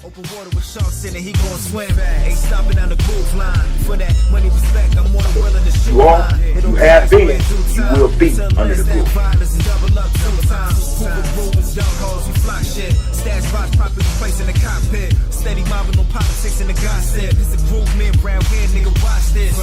Open water with sharks in it, he gon' swim. Ain't stopping on the groove line. For that money respect, I'm more than willing to shoot. You are, you have been, you will be under the groove. Hoover rules, young hoes, we fly shit. Stash box properly placed in the cockpit. Steady mobbing, no politics in the gossip. It's a groove man round here, nigga, watch this.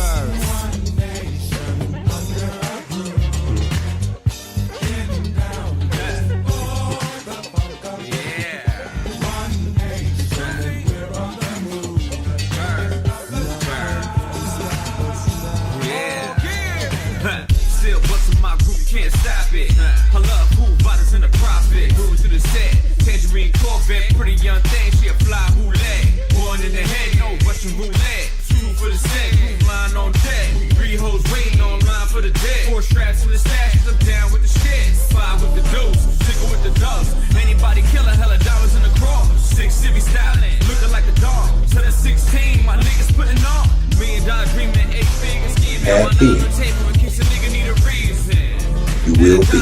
Can't stop it. I love Hoover, riders in the profit. Moving to the set, tangerine Corvette, pretty young thing, she a fly roulette. Born in the head, no Russian roulette. Two for the set, flying on deck. 3 hoes waiting online for the deck. 4 straps in the stash, I'm down with the shit. 5 with the deuce, 6 with the dubs. Anybody kill a hella dollars in the cross. 6 city styling, looking like a dog. So that's 16, my niggas putting on. $1 million dream at 8 figures. Give me my number table in case a nigga need a reason. You will be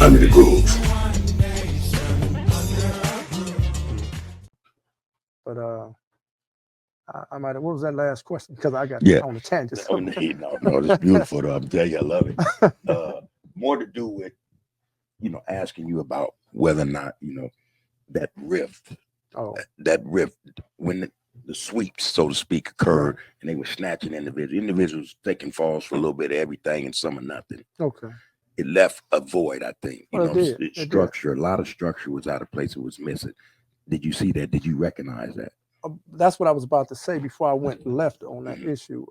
under the groove. But I might have, what was that last question? Because I got on the tangent. No, it's beautiful though. I'm telling you, I love it. More to do with, asking you about whether or not, that rift, that rift when the sweeps, so to speak, occurred, and they were snatching individuals taking falls for a little bit of everything and some of nothing. Okay. It left a void, I think. Structure, a lot of structure was out of place. It was missing. Did you see that? Did you recognize that? That's what I was about to say before I went left on that issue.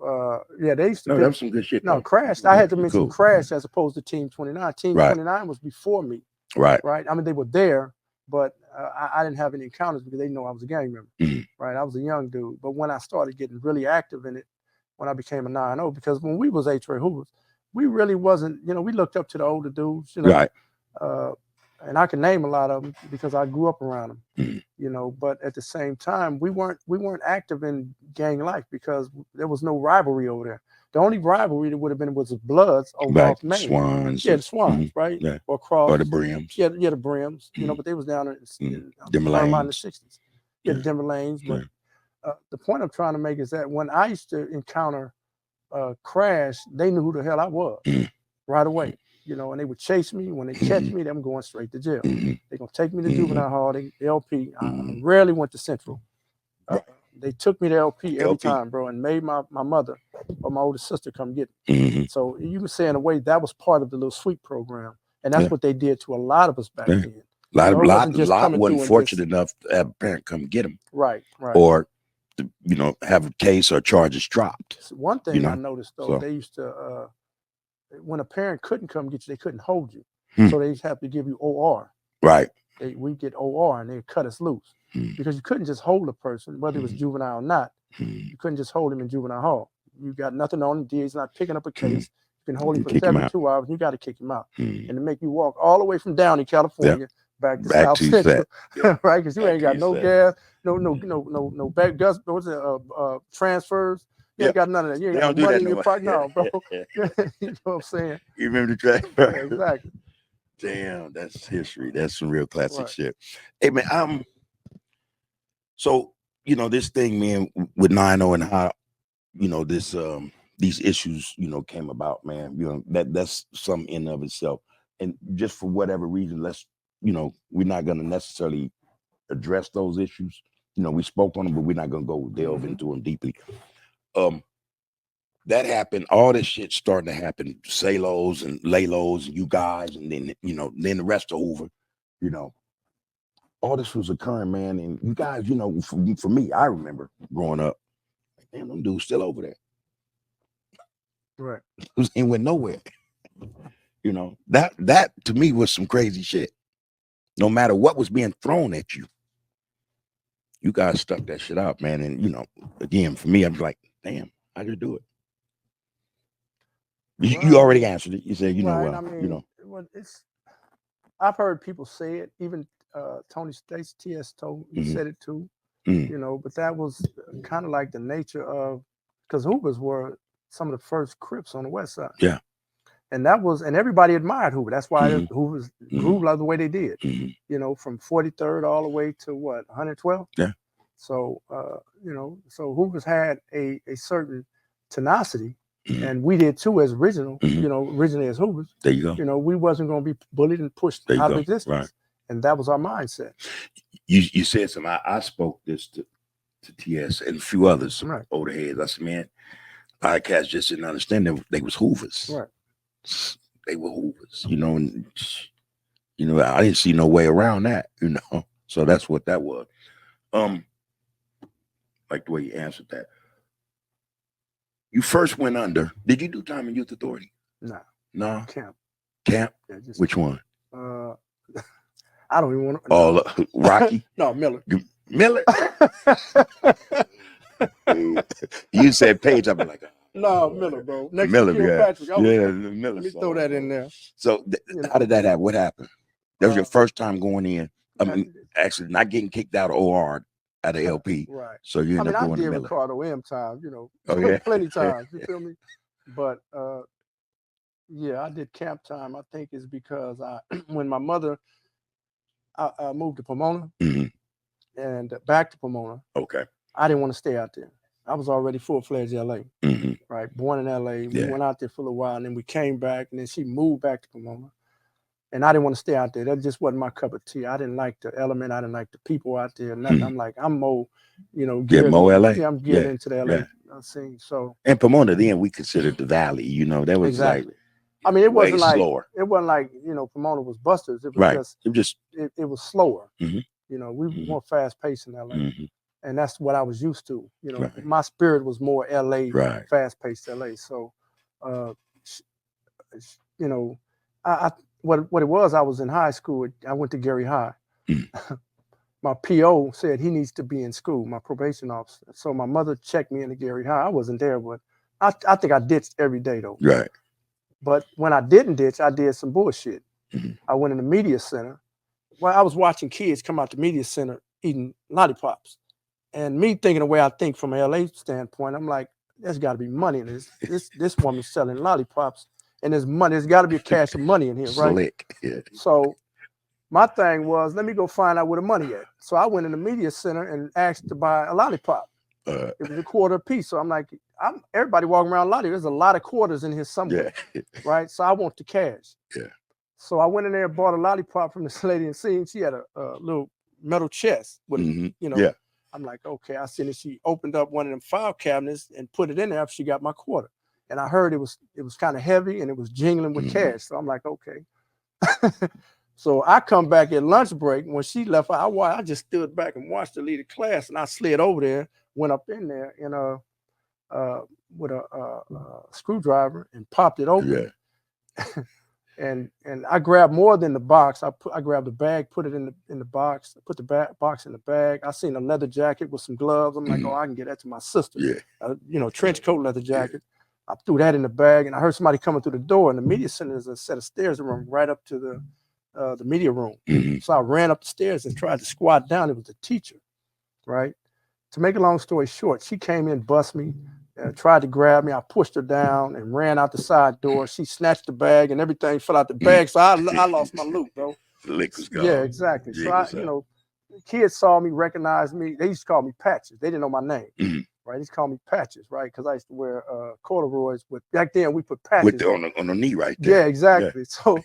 They used to. No, that was some good shit. No, Crash. I had to mention Crash as opposed to Team 29. Team 29 was before me. Right. Right. I mean, they were there, but I didn't have any encounters because they know I was a gang member. Right. I was a young dude. But when I started getting really active in it, when I became a 9-0, because when we was H-Ray Hoovers, we really wasn't, we looked up to the older dudes, Right. And I can name a lot of them because I grew up around them, but at the same time, we weren't active in gang life because there was no rivalry over there. The only rivalry that would have been was the Bloods over off Main. Swans. Yeah, the Swans, right? Yeah. Or Cross. Or the Brims. Yeah, the Brims, but they was down in Denver Lanes. in the 60s. Yeah, the Denver Lanes. But the point I'm trying to make is that when I used to encounter Crash, they knew who the hell I was right away. And they would chase me. When they catch me, them going straight to jail. They're going to take me to juvenile hall, LP. I rarely went to Central. They took me to LP every time, bro, and made my mother or my older sister come get me. So you can say in a way that was part of the little sweep program. And that's what they did to a lot of us back then. A lot wasn't fortunate enough to have a parent come get them. Right. Or, have a case or charges dropped. One thing I noticed, though, they used to... when a parent couldn't come get you, they couldn't hold you. So they used to have to give you OR. Right. We get OR and they cut us loose because you couldn't just hold a person, whether it was juvenile or not. You couldn't just hold him in juvenile hall. You got nothing on him. DA's not picking up a case. You can hold him for 72 hours. And you got to kick him out and to make you walk all the way from Downey, California, back to South Central, right? Because you ain't got no gas, no back gas. What's it? Transfers. You ain't got none of that. You ain't got money in your pocket, no, bro. You know what I'm saying? You remember the track? Exactly. Damn, that's history. That's some real classic shit. Hey man, so this thing, man, with 9-0 and how this these issues came about, man. That's something in of itself. And just for whatever reason, we're not gonna necessarily address those issues. We spoke on them, but we're not gonna go delve into them deeply. That happened. All this shit starting to happen. Salos and Laylos and you guys, and then then the rest of Hoover. All this was occurring, man. And you guys, for me, I remember growing up. Damn, them dudes still over there. Right. It went nowhere. That to me was some crazy shit. No matter what was being thrown at you, you guys stuck that shit out, man. And again, for me, I'm like, damn, I could do it. You already answered it. You said, I've heard people say it. Even Tony States, TS told he said it too. But that was kind of like the nature of, because Hoovers were some of the first Crips on the West Side. Yeah. And that was, and everybody admired Hoover. That's why Mhm. Hoover's Mhm. grew like the way they did. Mhm. You know, from 43rd all the way to what, 112. Yeah. So you know, so Hoover's had a certain tenacity, Mhm. and we did too as original. Mhm. You know, originally as Hoovers. There you go. You know, we wasn't going to be bullied and pushed There you out of go. existence, Right. and that was our mindset. You said something. I spoke this to TS and a few others, Right. older heads. I said, man, podcasts just didn't understand that they was Hoovers. Right. They were Hoovers, you know, and you know, I didn't see no way around that, you know. So that's what that was. Like the way you answered that. You first went under. Did you do time in youth authority? No. No. Camp. Camp? Yeah, just, Which one? I don't even want to. Oh, Rocky? No, Miller. Miller? You said Page. I'd be like, no, Miller, bro. Next Miller, to yeah. Miller. Miller. Let me throw that in there. So You know. how did that happen? What happened? That was your first time going in. I mean, actually not getting kicked out of OR at a LP. Right. So you ended up going to did Miller. Ricardo M times, you know. Oh, yeah. Plenty times. You feel me? But yeah, I did camp time. I think is because when my mother I moved to Pomona and back to Pomona. Okay. I didn't want to stay out there. I was already full-fledged LA. Right. Born in LA. We went out there for a little while and then we came back and then she moved back to Pomona. And I didn't want to stay out there. That just wasn't my cup of tea. I didn't like the element. I didn't like the people out there. Nothing. I'm like, I'm more, you know, geared, more LA. Yeah, I'm geared into the LA scene. So and Pomona, then we considered the valley. You know, that was exactly. like, I mean, it wasn't like slower. It wasn't like, you know, Pomona was busters. It was just it was slower. You know, we were more fast paced in LA, and that's what I was used to. You know, my spirit was more LA, fast paced LA. So, you know, what it was, I was in high school. I went to Gary High. My PO said he needs to be in school, my probation officer. So my mother checked me into Gary High. I wasn't there, but I think I ditched every day though. Right. But when I didn't ditch, I did some bullshit. I went in the media center. Well, I was watching kids come out the media center eating lollipops. And me thinking the way I think from an LA standpoint, I'm like, there's got to be money in this. This woman's selling lollipops. And there's money. There's got to be a cache of money in here, right? Slick. Yeah. So my thing was, let me go find out where the money at. So I went in the media center and asked to buy a lollipop. It was a quarter a piece. So I'm like, everybody walking around lolly. There's a lot of quarters in here somewhere, right? So I want the cash. Yeah. So I went in there and bought a lollipop from this lady and seen she had a little metal chest with, you know. Yeah. I'm like, okay. I seen it. She opened up one of them file cabinets and put it in there after she got my quarter. And I heard it was kind of heavy and it was jingling with cash. So I'm like, okay. So I come back at lunch break. When she left, I just stood back and watched her lead the class, and I slid over there, went up in there, and with a screwdriver and popped it open. Yeah. and I grabbed more than the box. I grabbed the bag, put it in the box, put the box in the bag. I seen a leather jacket with some gloves. I'm like, oh, I can get that to my sister. Yeah. You know, trench coat, leather jacket. I threw that in the bag, and I heard somebody coming through the door. And the media center is a set of stairs that run right up to the media room. So I ran up the stairs and tried to squat down. It was the teacher, right? To make a long story short, she came in, bust me, tried to grab me. I pushed her down and ran out the side door. She snatched the bag and everything fell out the bag. So I lost my loot, bro. The lick was gone. Yeah, exactly. So you know, kids saw me, recognized me. They used to call me Patches. They didn't know my name. Right? They used to call me Patches, right? Because I used to wear corduroys. Back then we put patches on the knee right there. Yeah, exactly. Yeah. So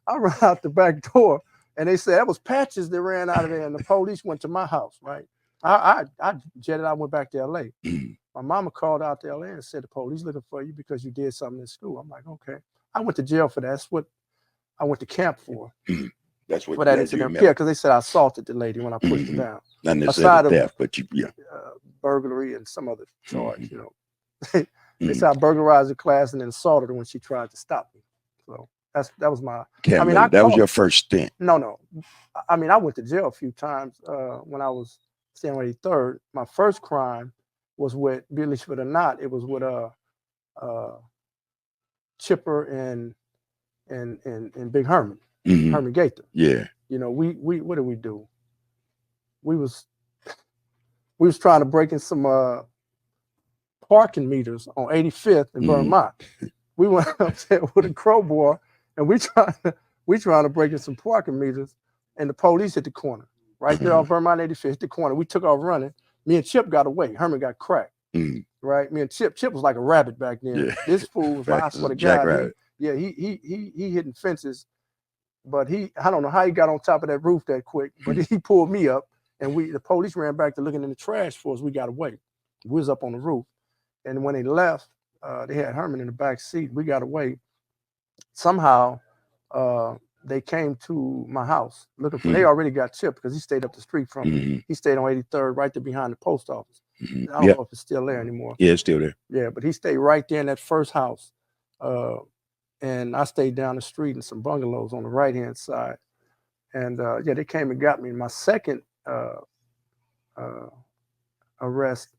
I ran out the back door and they said that was Patches that ran out of there, and the police went to my house, right? I jetted, I went back to LA. My mama called out to LA and said the police looking for you because you did something in school. I'm like, okay. I went to jail for that. That's what I went to camp for. That's what for that incident. Yeah, because they said I assaulted the lady when I pushed her down. Not necessarily theft, but burglary and some other charge, you know. They said I burglarized the class and then assaulted her when she tried to stop me. So that was my. I mean, that was your first stint. No. I mean, I went to jail a few times when I was staying with 83rd. My first crime was with, believe it or not, it was with Chipper and Big Herman, Herman Gaither. Yeah. You know, we what did we do? We was trying to break in some parking meters on 85th in Vermont. we went up there with a crowbar, and we trying to break in some parking meters, and the police hit the corner right there off Vermont 85th. Hit the corner. We took off running. Me and Chip got away. Herman got cracked. Right. Me and Chip was like a rabbit back then. Yeah. This fool was like, I swear to Jack God, Rabbit. he hitting fences, but I don't know how he got on top of that roof that quick, but he pulled me up, and the police ran back to looking in the trash for us. We got away. We was up on the roof, and when they left, they had Herman in the back seat. We got away. Somehow, they came to my house looking for. They already got Chip because he stayed up the street from me. He stayed on 83rd, right there behind the post office. I don't know if it's still there anymore. Yeah, it's still there. Yeah, but he stayed right there in that first house. And I stayed down the street in some bungalows on the right-hand side. And yeah, they came and got me. My second arrest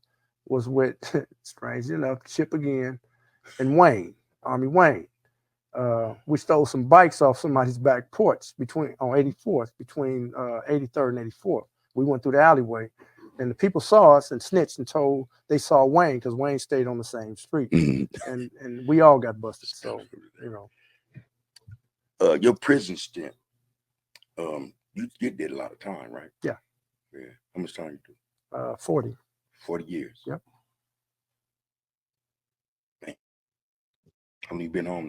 was with, strange enough, Chip again and Wayne, Army Wayne. We stole some bikes off somebody's back porch on 84th, between 83rd and 84th. We went through the alleyway. And the people saw us and snitched and told they saw Wayne because Wayne stayed on the same street. And we all got busted. So, you know. Your prison stint, you did a lot of time, right? Yeah. Yeah. How much time you do? 40. 40 years. Yep. Man. How many you been home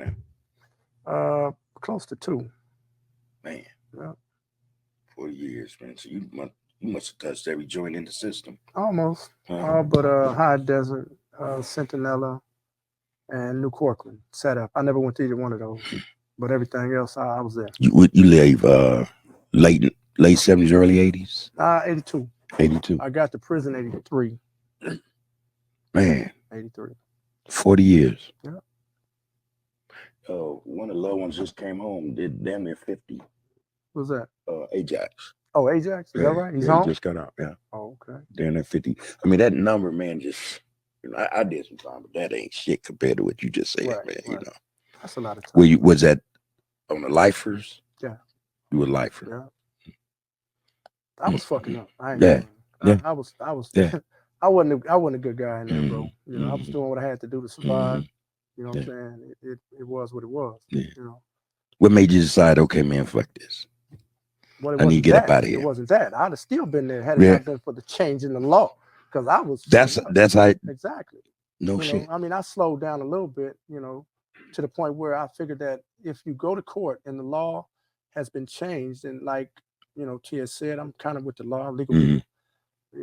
now? Close to 2. Man. Yeah. 40 years, man. So you must have touched every joint in the system. Almost. But High Desert, Centinela, and New Corcoran set up. I never went to either one of those, but everything else, I was there. You leave late 70s, early 80s? 82. 82. I got to prison 83. Man. 83. 40 years. Yeah. One of the little ones just came home. Did damn near 50. Who's that? Ajax. Oh, Ajax? Is that right? He's home? He just got out, yeah. Oh, okay. Damn near 50. I mean, that number, man, just, you know, I did some time, but that ain't shit compared to what you just said, Right, man, right. you know. That's a lot of time. Was that on the lifers? Yeah. You were lifer. Yeah. I was fucking up. I ain't Yeah. lying. Yeah. I was Yeah. I wasn't a good guy in there, bro. You know, I was Mhm. doing what I had to do to survive. Mhm. You know what I'm saying? It was what it was. Yeah. You know. What made you decide, okay, man, fuck this? Well, I need to get up out of It here. wasn't that. I'd have still been there had it Yeah. not been for the change in the law. Because I was That's how, exactly. no You shit. know, I mean, I slowed down a little bit, you know, to the point where I figured that if you go to court and the law has been changed, and like, you know, Tia said, I'm kind of with the law, legal Mhm. people.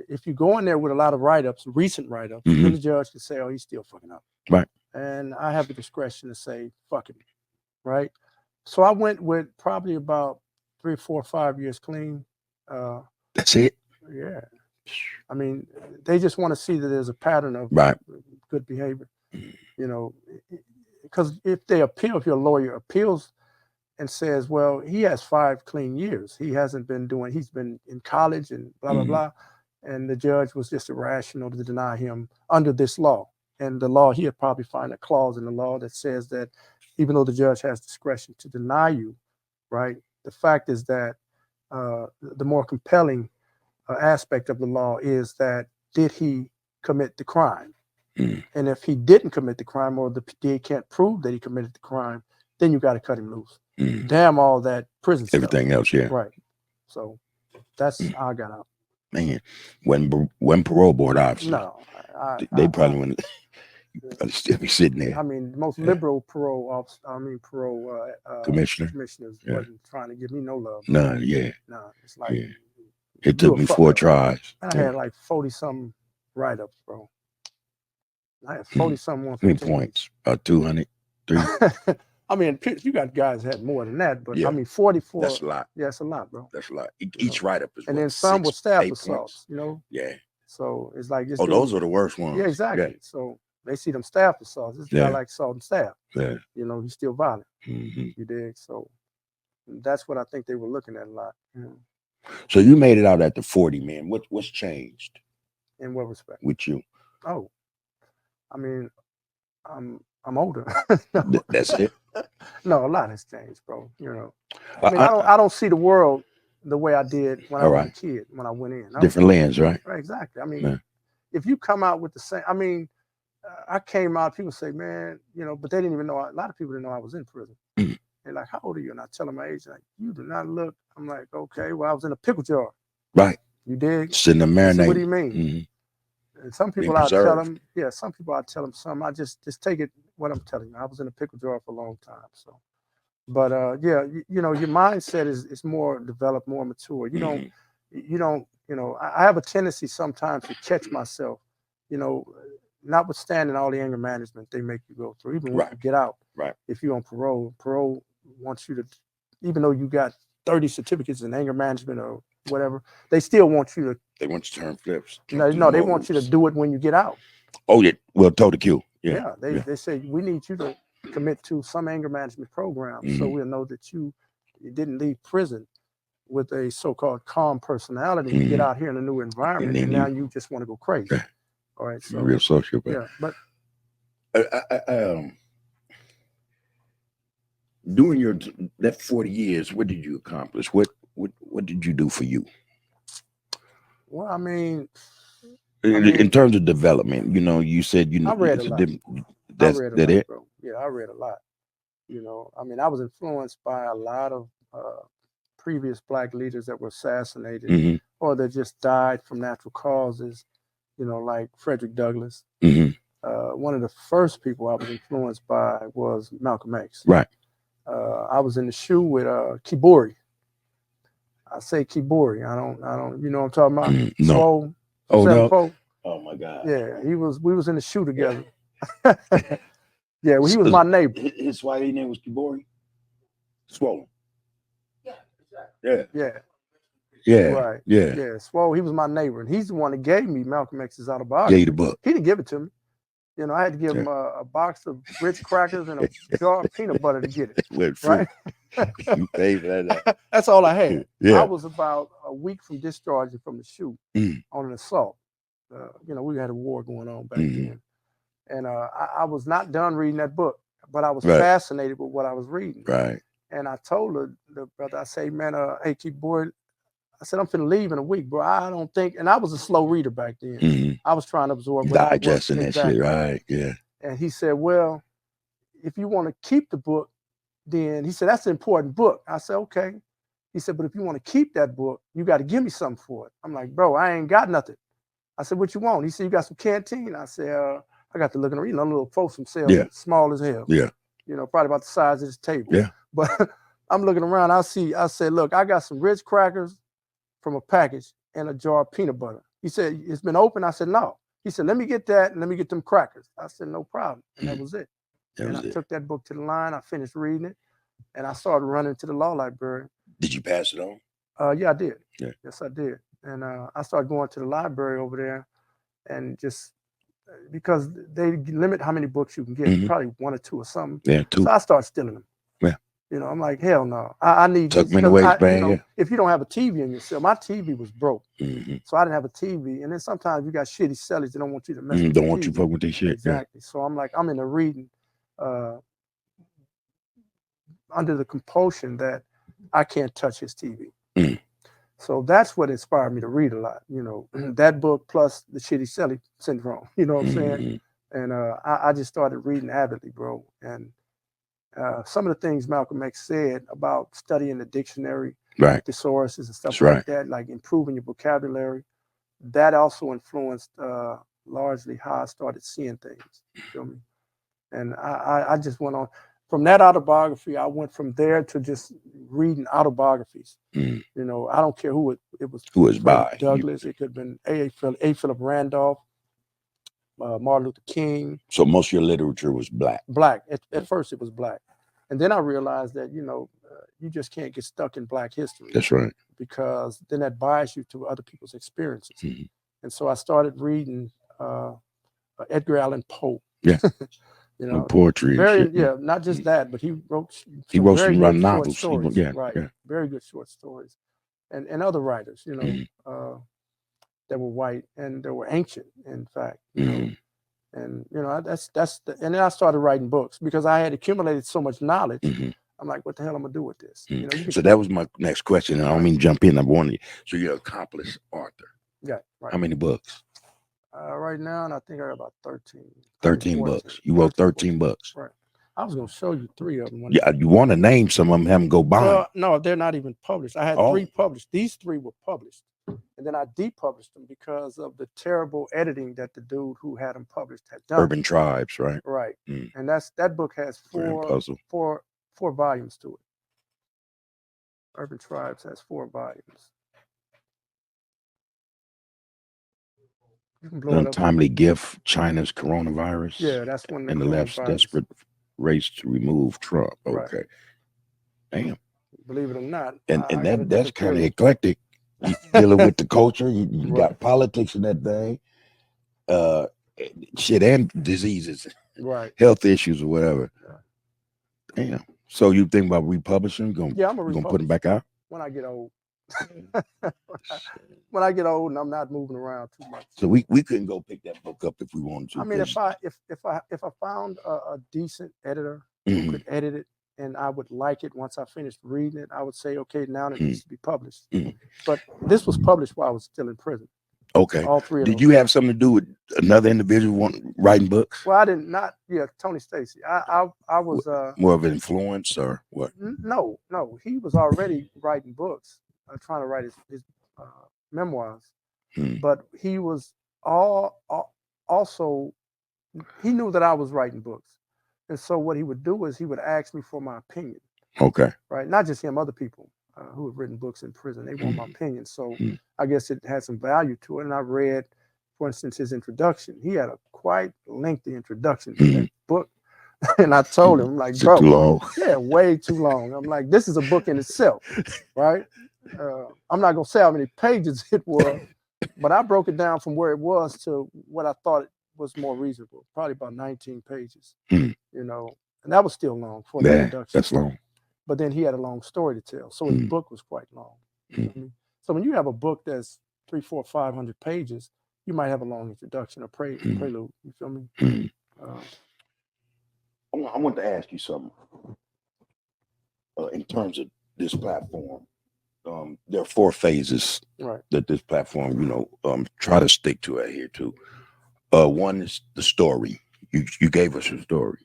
If you go in there with a lot of write-ups, recent write-ups, Mhm. then the judge can say, oh, he's still fucking up. Right. And I have the discretion to say, fuck him. Right. So I went with probably about 3, 4, 5 years clean. That's it. Yeah. I mean, they just want to see that there's a pattern of Right. good behavior, you know, because if your lawyer appeals and says, well, he has 5 clean years, he's been in college and blah, blah, Mhm. blah. And the judge was just irrational to deny him under this law. And the law, he'd probably find a clause in the law that says that even though the judge has discretion to deny you, right, the fact is that the more compelling aspect of the law is that did he commit the crime? Mm. And if he didn't commit the crime, or the DA can't prove that he committed the crime, then you got to cut him loose. Mm. Damn all that prison Everything else, yeah. stuff. Right. So that's how I got out. Man, when parole board, obviously. No, They probably wouldn't. I'd still be sitting there. I mean, the most liberal parole Commissioner. commissioners Yeah. wasn't trying to give me no love. None, yeah. No, it's like Yeah. It took a me fuck 4 up. tries. I had like 40-something write-ups, bro. I had 40-something How many points? 200, 3. I mean, you got guys that had more than that, but Yeah. I mean, 44. That's a lot. Yeah, it's a lot, bro. That's a lot. Each write-up is And what, then some were 6, staff 8 assaults, points? you know. Yeah. So it's like this. Oh, those are the worst ones. Yeah, exactly. So they see them staff assaults. This guy Yeah. like assaulting staff. Yeah. You know, he's still violent. Mhm. You dig? So that's what I think they were looking at a lot. You know. So you made it out at the 40, man. What's changed In what respect? with you? Oh, I mean, I'm older. That's it. No, a lot has changed, bro. You know, I mean, I don't see the world the way I did when I was a kid, when I went in. Different lens, right? Right, exactly. I mean, Yeah. if you come out with the same, I mean, I came out, people say, man, you know, but they didn't even know, a lot of people didn't know I was in prison. Mhm. They're like, how old are you? And I tell them my age, like, you do not look. I'm like, okay, well, I was in a pickle jar. Right. You dig? Sitting there They say, marinating. what do you mean? Mhm. And some Being people I tell preserved. them, yeah, some people I tell them some. I just take it what I'm telling you. I was in a pickle jar for a long time. So, but yeah, you know, your mindset is more developed, more mature. You don't, you know, I have a tendency sometimes to catch myself, you know, notwithstanding all the anger management they make you go through, even when Right. you get out. Right. If you're on parole wants you to, even though you got 30 certificates in anger management or whatever, they still want you to. They want you to turn flips. No, they want you to do it when you get out. Oh, yeah. Well, toe to kill. Yeah. They say we need you to commit to some anger management program, so we'll know that you didn't leave prison with a so-called calm personality. You get out here in a new environment, and now you just want to go crazy. Yeah. All right, so You're a real sociopath. yeah, but during your that 40 years, what did you accomplish? What did you do for you? well, I mean, In terms of development, you know, you said you know I read a lot. That's I read a that lot, it. bro. Yeah, I read a lot. You know, I mean, I was influenced by a lot of previous Black leaders that were assassinated Mhm. or that just died from natural causes. You know, like Frederick Douglass. Mhm. One of the first people I was influenced by was Malcolm X. Right. I was in the shoe with Kibori. I say Kibori. I don't. You know what I'm talking about? No. Swole. Oh, no. 7'4". Oh my God. Yeah, we was in the shoe together. Yeah, well, he was my neighbor. His Swahili name was Kibori. Swollen. Yeah. Yeah. Right. Yeah. Yeah. Swole. He was my neighbor, and he's the one that gave me Malcolm X's autobiography. Gave you the book. He didn't give it to me. You know, I had to give him a box of Ritz crackers and a jar of peanut butter to get it. Right? You paid for that. That's all I had. Yeah. I was about a week from discharging from the shoe on an assault. You know, we had a war going on back then. And I was not done reading that book, but I was fascinated with what I was reading. Right. And I told the brother, I say, man, hey, Kibori, I said, I'm finna leave in a week, bro. I don't think, and I was a slow reader back then. I was trying to absorb digesting that shit, right? Yeah. And he said, well, if you want to keep the book, then he said, that's an important book. I said, okay. He said, but if you want to keep that book, you got to give me something for it. I'm like, bro, I ain't got nothing. I said, what you want? He said, you got some canteen? I said, I got to look and read a little folks themselves, small as hell. Yeah. You know, probably about the size of this table. Yeah. But I'm looking around, I said, look, I got some Ritz crackers from a package and a jar of peanut butter. He said, it's been open? I said, no. He said, let me get that and let me get them crackers. I said, no problem. And that was it. I took that book to the line. I finished reading it, and I started running to the law library. Did you pass it on? Yeah, I did. Yeah. Yes, I did. And I started going to the library over there, and just because they limit how many books you can get, probably 1 or 2 or something. Yeah, 2. So I started stealing them. Yeah. You know, I'm like, hell no. I need Tuck this. them in the waistband. You know, if you don't have a TV in your cell, my TV was broke. So I didn't have a TV. And then sometimes you got shitty sellers that don't want you to mess with Don't the want TV. you fuck with this shit. Exactly. So I'm like, I'm in there reading under the compulsion that I can't touch his TV. So that's what inspired me to read a lot. You know, that book plus the shitty selly syndrome. You know what I'm saying? And I just started reading avidly, bro. And some of the things Malcolm X said about studying the dictionary, thesauruses and stuff like that, like improving your vocabulary, that also influenced largely how I started seeing things. You feel me? And I just went on. From that autobiography, I went from there to just reading autobiographies. You know, I don't care who it was. Who was by Douglas? It could have been A. Philip Randolph, Martin Luther King. So most of your literature was black. Black. At first, it was black, and then I realized that you just can't get stuck in Black history. That's right. Because then that biases you to other people's experiences. And so I started reading Edgar Allan Poe. Yeah. You know, poetry. Very, not just that, but he wrote some very novels. Stories, Yeah. Very good short stories, and other writers, you know, that were white and that were ancient, in fact. You know, and and then I started writing books because I had accumulated so much knowledge. I'm like, what the hell am I gonna do with this? You know, so that was my next question, and I don't mean to jump in. I wanted. So you're an accomplished author. Yeah. Right. How many books? Right now, and I think I got about 13. 13 bucks. You wrote 13 bucks. Right. I was gonna show you 3 of them. Yeah, you want to name some of them, have them go buy them. Well, no, they're not even published. I had 3 published. These 3 were published, and then I depublished them because of the terrible editing that the dude who had them published had done. Urban Tribes, right? Right. And that book has 4 volumes to it. Urban Tribes has 4 volumes. You can blow it up. Untimely gift, China's coronavirus. Yeah, that's when and the left's desperate race to remove Trump. Okay. Right. Damn. Believe it or not. And that's kind of eclectic. You dealing with the culture. You got politics in that thing. Shit and diseases. Right. Health issues or whatever. Yeah. Damn. So you think about republishing? Yeah, I'm gonna put them back out? When I get old. When I get old and I'm not moving around too much. So we couldn't go pick that book up if we wanted to. I mean, if I found a decent editor who could edit it and I would like it once I finished reading it, I would say, okay, now it needs to be published. But this was published while I was still in prison. Okay. All 3 of them. Did you have something to do with another individual writing books? Well, I did not. Yeah, Tony Stacy. I was more of an influence or what? No. He was already writing books, trying to write his memoirs. But he was also he knew that I was writing books, and so what he would do is he would ask me for my opinion. Okay. Right. Not just him, other people who have written books in prison. They want my opinion. So I guess it had some value to it. And I read, for instance, his introduction. He had a quite lengthy introduction to that book. And I told him, like, bro, too long. Yeah, way too long. I'm like, this is a book in itself, right? I'm not gonna say how many pages it was, but I broke it down from where it was to what I thought it was more reasonable, probably about 19 pages. You know, and that was still long for the introduction. That's long. But then he had a long story to tell, so his book was quite long. You know what I mean? So when you have a book that's 300, 400, 500 pages, you might have a long introduction, a prelude. You feel me? I want to ask you something. In terms of this platform, there are 4 phases that this platform, try to stick to adhere to. One is the story. You gave us a story,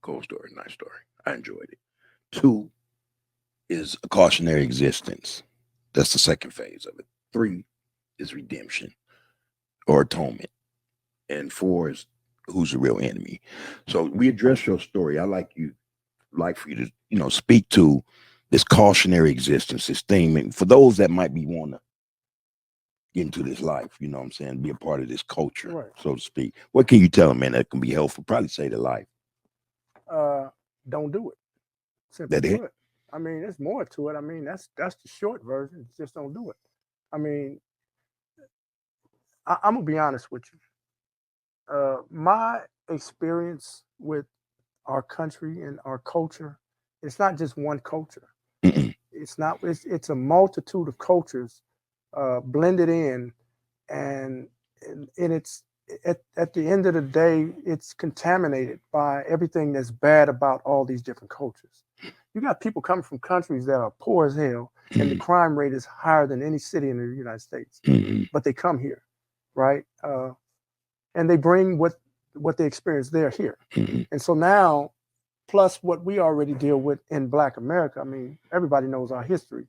cool story, nice story. I enjoyed it. 2 is a cautionary existence. That's the second phase of it. 3 is redemption or atonement. And 4 is who's the real enemy. So we address your story. I like for you to, speak to this cautionary existence, this thing. For those that might be want to get into this life, you know what I'm saying, be a part of this culture, so to speak. What can you tell them, man, that can be helpful? Probably say to life. Don't do it. Simply that it? I mean, there's more to it. I mean, that's the short version. Just don't do it. I mean, I'm gonna be honest with you. My experience with our country and our culture, it's not just one culture. It's a multitude of cultures blended in, and it's at the end of the day, it's contaminated by everything that's bad about all these different cultures. You got people coming from countries that are poor as hell, and the crime rate is higher than any city in the United States. But they come here, right? And they bring what they experience there here. And so now, plus what we already deal with in Black America, I mean, everybody knows our history.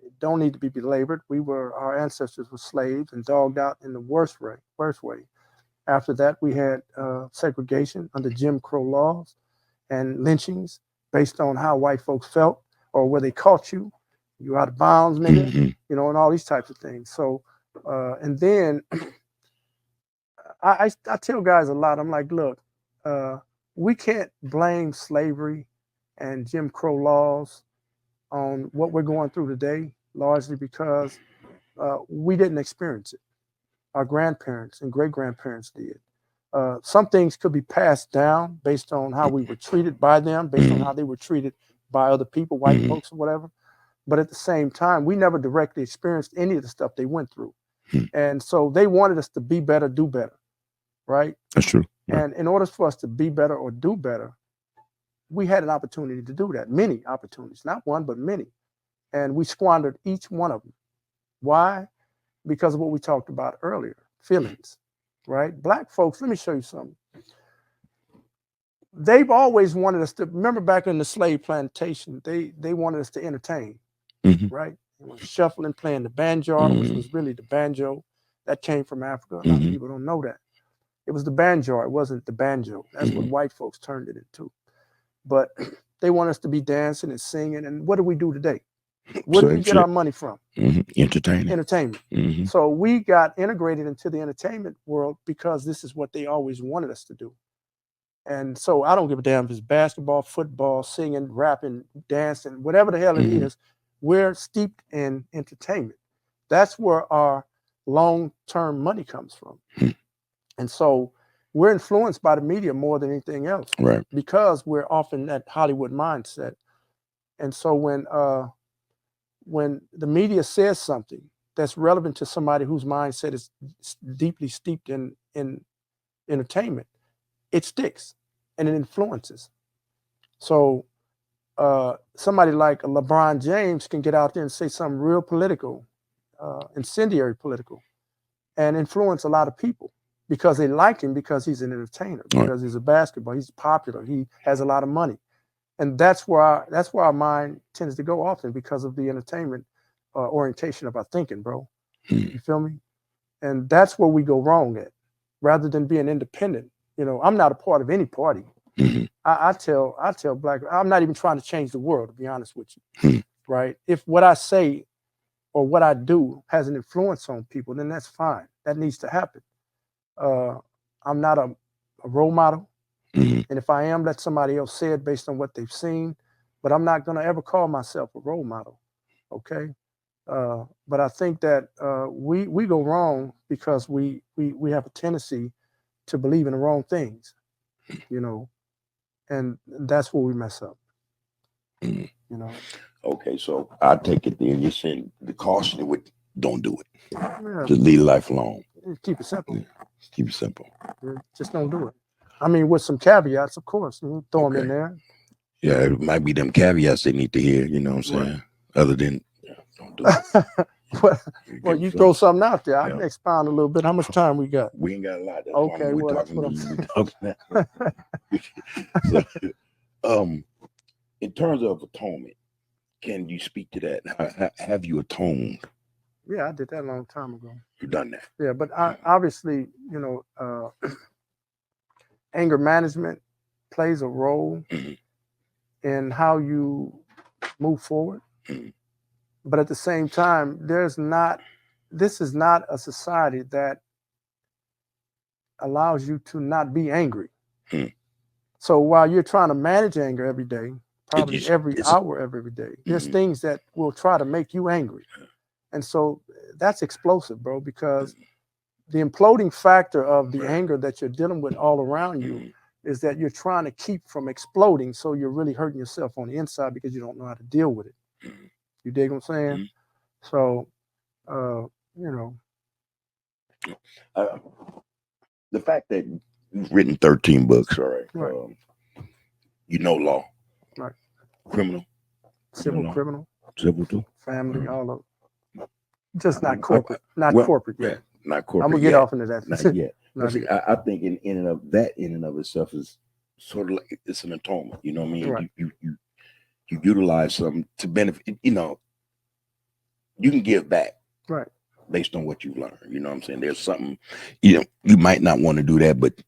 It don't need to be belabored. Our ancestors were slaves and dogged out in the worst way. After that, we had segregation under Jim Crow laws and lynchings based on how white folks felt or where they caught you. You out of bounds, nigga, and all these types of things. So, and then I tell guys a lot, I'm like, look, we can't blame slavery and Jim Crow laws on what we're going through today, largely because we didn't experience it. Our grandparents and great-grandparents did. Some things could be passed down based on how we were treated by them, based on how they were treated by other people, white folks or whatever. But at the same time, we never directly experienced any of the stuff they went through. And so they wanted us to be better, do better, right? That's true. Yeah. And in order for us to be better or do better, we had an opportunity to do that, many opportunities, not one, but many. And we squandered each one of them. Why? because of what we talked about earlier, feelings, right? Black folks, let me show you something. They've always wanted us to, remember back in the slave plantation, they wanted us to entertain, right? They were shuffling, playing the banjo, which was really the banjo that came from Africa. A lot of people don't know that. It was the banjo, it wasn't the banjo. That's what white folks turned it into. But they want us to be dancing and singing. And what do we do today? Where do we get our money from? Entertainment. So we got integrated into the entertainment world because this is what they always wanted us to do. And so I don't give a damn if it's basketball, football, singing, rapping, dancing, whatever the hell it is. We're steeped in entertainment. That's where our long-term money comes from. And so we're influenced by the media more than anything else, right? Because we're often that Hollywood mindset. And so when the media says something that's relevant to somebody whose mindset is deeply steeped in entertainment, it sticks and it influences. So somebody like LeBron James can get out there and say something real political, incendiary political, and influence a lot of people because they like him because he's an entertainer, because he's a basketball, he's popular, he has a lot of money. And that's where our mind tends to go often because of the entertainment orientation of our thinking, bro. You feel me? And that's where we go wrong at, rather than being independent. You know, I'm not a part of any party. I tell black, I'm not even trying to change the world, to be honest with you, right? If what I say or what I do has an influence on people, then that's fine. That needs to happen. I'm not a role model. And if I am, let somebody else say it based on what they've seen. But I'm not going to ever call myself a role model, okay? But I think that we go wrong because we have a tendency to believe in the wrong things, you know, and that's where we mess up, you know. Okay, so I take it then you're saying the caution would don't do it. Yeah. Just leave life alone. Keep it simple. Yeah. Keep it simple. Just don't do it. I mean, with some caveats, of course. You throw them in there. Yeah, it might be them caveats they need to hear, you know what I'm saying? Other than, don't do it. Well, you throw something out there. I can expound a little bit. How much time we got? We ain't got a lot. That's okay, we're talking so, in terms of atonement, can you speak to that? Have you atoned? Yeah, I did that a long time ago. You've done that. Yeah, but obviously, you know, anger management plays a role in how you move forward. But at the same time, this is not a society that allows you to not be angry. So while you're trying to manage anger every day, probably every hour of every day, there's things that will try to make you angry. And so that's explosive, bro, because the imploding factor of the anger that you're dealing with all around you is that you're trying to keep from exploding. So you're really hurting yourself on the inside because you don't know how to deal with it. You dig what I'm saying? So, you know. The fact that you've written 13 books, all right. You know law. Right. Criminal. Civil, criminal. Civil too. Family, all of it. Just not corporate. Not corporate yet. Not corporate. I'm gonna get off into that. Not yet. I think in and of itself is sort of like it's an atonement. You know what I mean? Right. You utilize something to benefit. You know, you can give back. Right. Based on what you've learned. You know what I'm saying? There's something, you know, you might not want to do that, but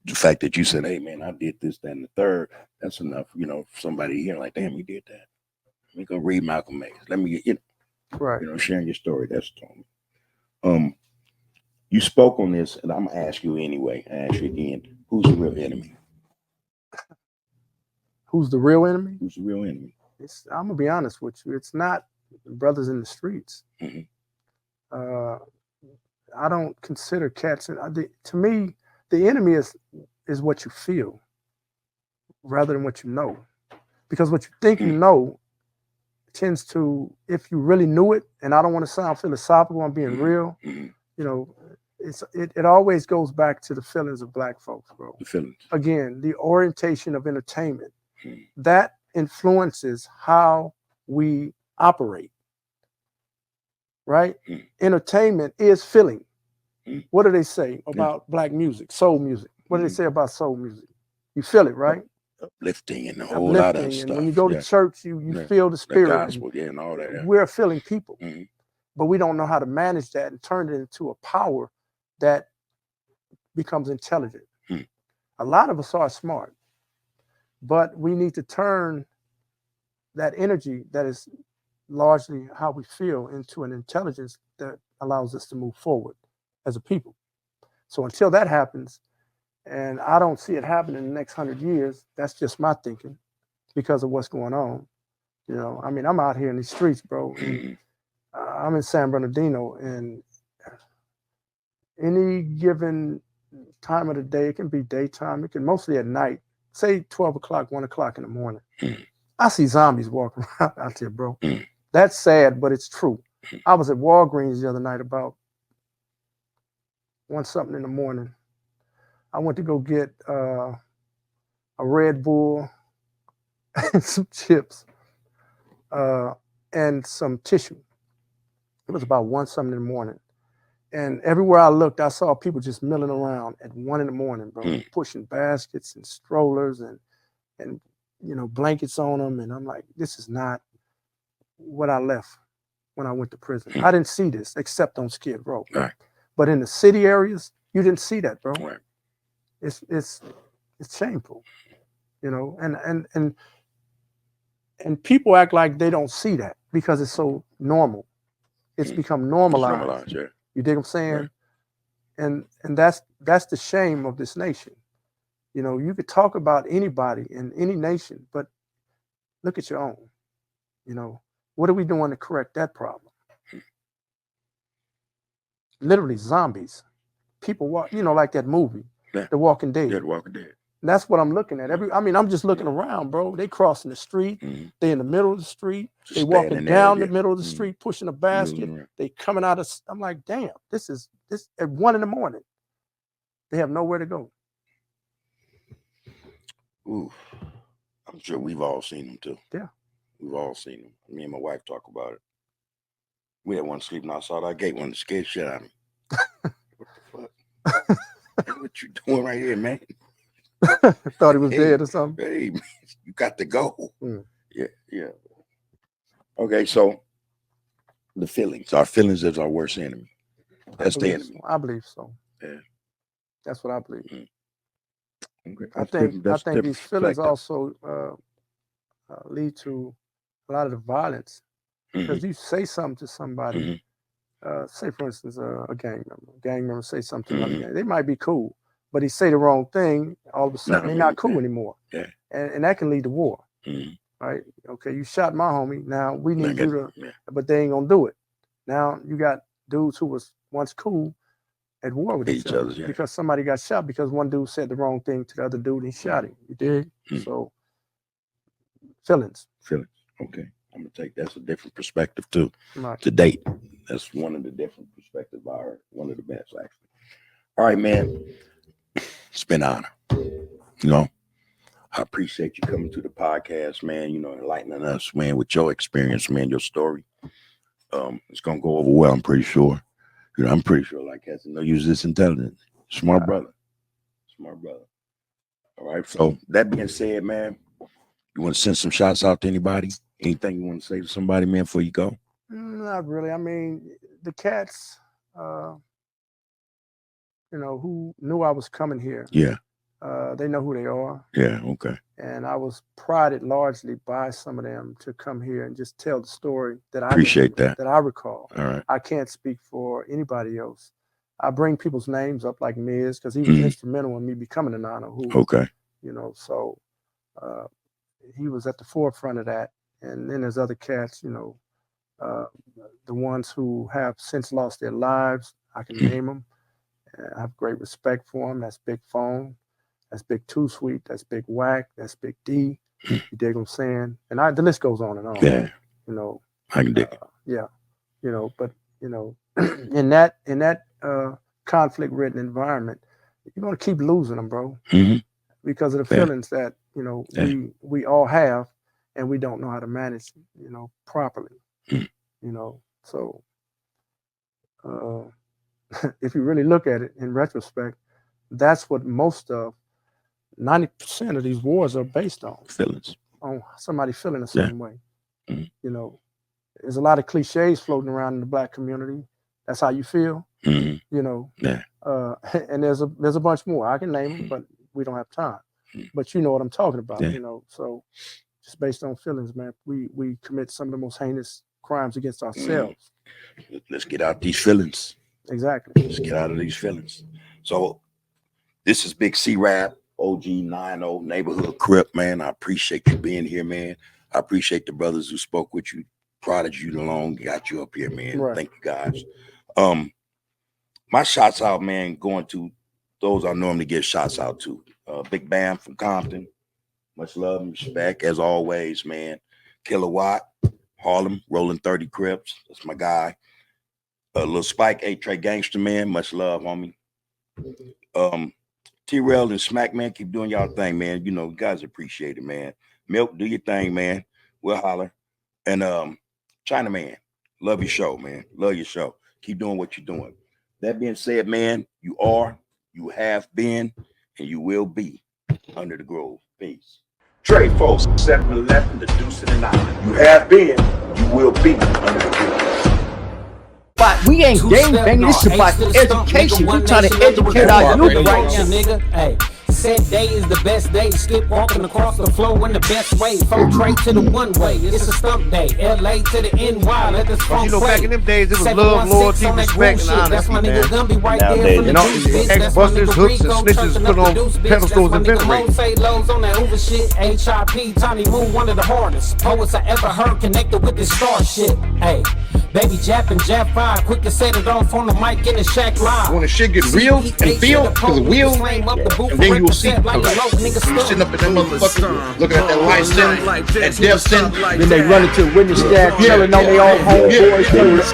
the fact that you said, hey man, I did this, that, and the third, that's enough, you know, for somebody here like, damn, you did that. Let me go read Malcolm X. Let me get, you know, sharing your story. That's atonement. You spoke on this, and I'm gonna ask you anyway. I ask you again, who's the real enemy? Who's the real enemy? Who's the real enemy? I'm gonna be honest with you. It's not brothers in the streets. I don't consider cats. To me, the enemy is what you feel rather than what you know, because what you think you know tends to, if you really knew it, and I don't want to sound philosophical, I'm being real, you know, it always goes back to the feelings of black folks, bro. The feelings. Again, the orientation of entertainment that influences how we operate. right? Mm. Entertainment is feeling. Mm. What do they say about black music, soul music? What do they say about soul music? You feel it, right? Uplifting and a whole lot of Uplifting, stuff. and when you go to church, you feel the The spirit. gospel, and all that. We're feeling people, Mhm. but we don't know how to manage that and turn it into a power that becomes intelligent. Hmm. A lot of us are smart, but we need to turn that energy that is largely how we feel into an intelligence that allows us to move forward as a people. So until that happens, and I don't see it happening in the next 100 years, that's just my thinking because of what's going on. You know, I mean, I'm out here in these streets, bro, and Mhm. I'm in San Bernardino, and any given time of the day, it can be daytime, it can mostly at night, say 12 o'clock, 1 o'clock in the morning. Mhm. I see zombies walking around out there, bro. Mhm. That's sad, but it's true. I was at Walgreens the other night about 1 something in the morning. I went to go get a Red Bull and some chips and some tissue. It was about 1 something in the morning. And everywhere I looked, I saw people just milling around at 1 in the morning, bro, pushing baskets and strollers and you know, blankets on them. And I'm like, this is not what I left when I went to prison. I didn't see this except on Skid Row. Right. But in the city areas, you didn't see that, bro. Right. It's shameful, you know, and people act like they don't see that because it's so normal. It's become normalized. It's normalized, yeah. You dig what I'm saying? Right. And that's the shame of this nation. You know, you could talk about anybody in any nation, but look at your own. You know, what are we doing to correct that problem? Literally zombies. People walk, you know, like that movie, The Walking Dead. Yeah, The Walking Dead. And that's what I'm looking at. I'm just looking around, bro. They crossing the street. They in the middle of the street. They walking down the middle of the street, pushing a basket. They coming out of. I'm like, damn, this at 1 in the morning. They have nowhere to go. Ooh, I'm sure we've all seen them too. Yeah, we've all seen them. Me and my wife talk about it. We had one sleeping outside our gate, one scared shit out of me. What the fuck? What you doing right here, man? Thought he was dead or something. Hey, man, you got to go. Mm. Yeah. Okay, so the feelings. Our feelings is our worst enemy. That's the enemy. So. I believe so. Yeah. That's what I believe. Okay. I think these feelings also lead to a lot of the violence. Because you say something to somebody, say for instance a gang member say something to another gang. They might be cool, but he say the wrong thing, all of a sudden they're not cool anymore. Yeah. And that can lead to war. Right? Okay, you shot my homie, now we need you to, but they ain't gonna do it. Now you got dudes who was once cool at war with each other because somebody got shot because one dude said the wrong thing to the other dude and he shot him. You dig? So feelings. Okay. I'm gonna take that's a different perspective too. Right. To date. That's one of the different perspectives I heard. One of the best, actually. All right, man. It's been an honor. You know, I appreciate you coming to the podcast, man. You know, enlightening us, man, with your experience, man, your story. It's gonna go over well, I'm pretty sure. You know, I'm pretty sure like has to know use this intelligence. Smart brother. All right. So that being said, man, you want to send some shots out to anybody? Anything you want to say to somebody, man, before you go? Not really. I mean, the cats, you know, who knew I was coming here. Yeah. They know who they are. Yeah. Okay. And I was prided largely by some of them to come here and just tell the story that I appreciate that I recall. All right. I can't speak for anybody else. I bring people's names up like Miz because he was instrumental in me becoming a non-Hoover. Okay. You know, so he was at the forefront of that. And then there's other cats, you know, the ones who have since lost their lives. I can name them. I have great respect for them. That's Big Phone. That's Big Too Sweet. That's Big Whack. That's Big D. You dig what I'm saying? And the list goes on and on. Yeah. You know. I can dig it. Yeah. You know, but you know, in that conflict-ridden environment, you're gonna keep losing them, bro. Because of the feelings that you know we all have, and we don't know how to manage, you know, properly. You know, so if you really look at it in retrospect, that's what most of 90% of these wars are based on. Feelings. On somebody feeling a certain way. You know, there's a lot of cliches floating around in the Black community. That's how you feel. You know, and there's a bunch more. I can name them, but we don't have time. But you know what I'm talking about. You know, so just based on feelings, man, we commit some of the most heinous crimes against ourselves. Let's get out these feelings. Exactly. Let's get out of these feelings. So this is Big C-Rap, OG 90 Neighborhood Crip, man. I appreciate you being here, man. I appreciate the brothers who spoke with you, prodded you along, got you up here, man. Right. Thank you guys. My shots out, man, going to those I normally give shots out to. Big Bam from Compton. Much love and respect as always, man. Kilowatt, Harlem, Rolling 30 Crips. That's my guy. Lil Spike, 8-Tray Gangster, man. Much love, homie. T-Rail and Smack, man, keep doing y'all thing, man. You know, you guys appreciate it, man. Milk, do your thing, man. We'll holler. And China Man, love your show, man. Love your show. Keep doing what you're doing. That being said, man, you are, you have been, and you will be Under the Grove. Peace. Trade folks, 7-Eleven, the Deuce and the Nine. You have been, you will be Under the Grove. But we ain't game banging. This is about education. We're trying to educate our youth right now. Nigga, hey. Said day is the best day. Slip walking across the floor in the best way. From Trey to the one way. It's a stump day. LA to the NY. Let this funk play. Back in them days, it was love, loyalty, respect, and honesty. That's my nigga Gumby right Nowadays, there from the know, deuce, bitch. That's my ex-busters, nigga hooks, and Rico snitches turning put up on the deuce, bitch. pedestals That's and my nigga ventilators. Say lows on that Hoover shit. HIP, Tiny Moon, one of the hardest poets I ever heard connected with this star shit. Hey, baby Jap and Jap 5, quick to set it off on the mic in the shack live. When the shit get real and feel, because the wheel, and then you will see. You sitting up in that motherfucker, looking at that light sim, that death sim. Then they run into a witness stand, telling on their own homeboys.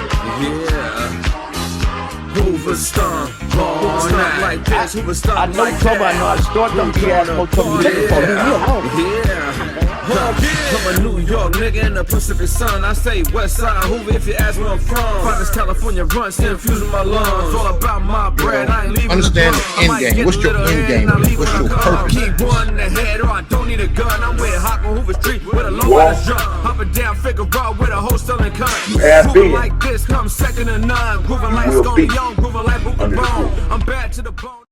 Hoover stomp, all night like this. Hoover stomp I know like trouble. I that. know how to start them BS. No trouble. Looking for me. Leave me alone. I'm a New York nigga in the Pacific Sun. I say West Side Hoover if you ask where I'm from. Finest California run, still infusing my lungs. All about my bread, I ain't leaving. Understand the end game. What's your end game? What's your purpose? Keep one in the head or I don't need a gun. I'm with Hawk on Hoover Street with a low ass jump. Hopping down Figueroa with a whole selling cunt. Grooving like this, come second to none. Grooving like Scone Young, grooving like Booker Bone. I'm bad to the bone.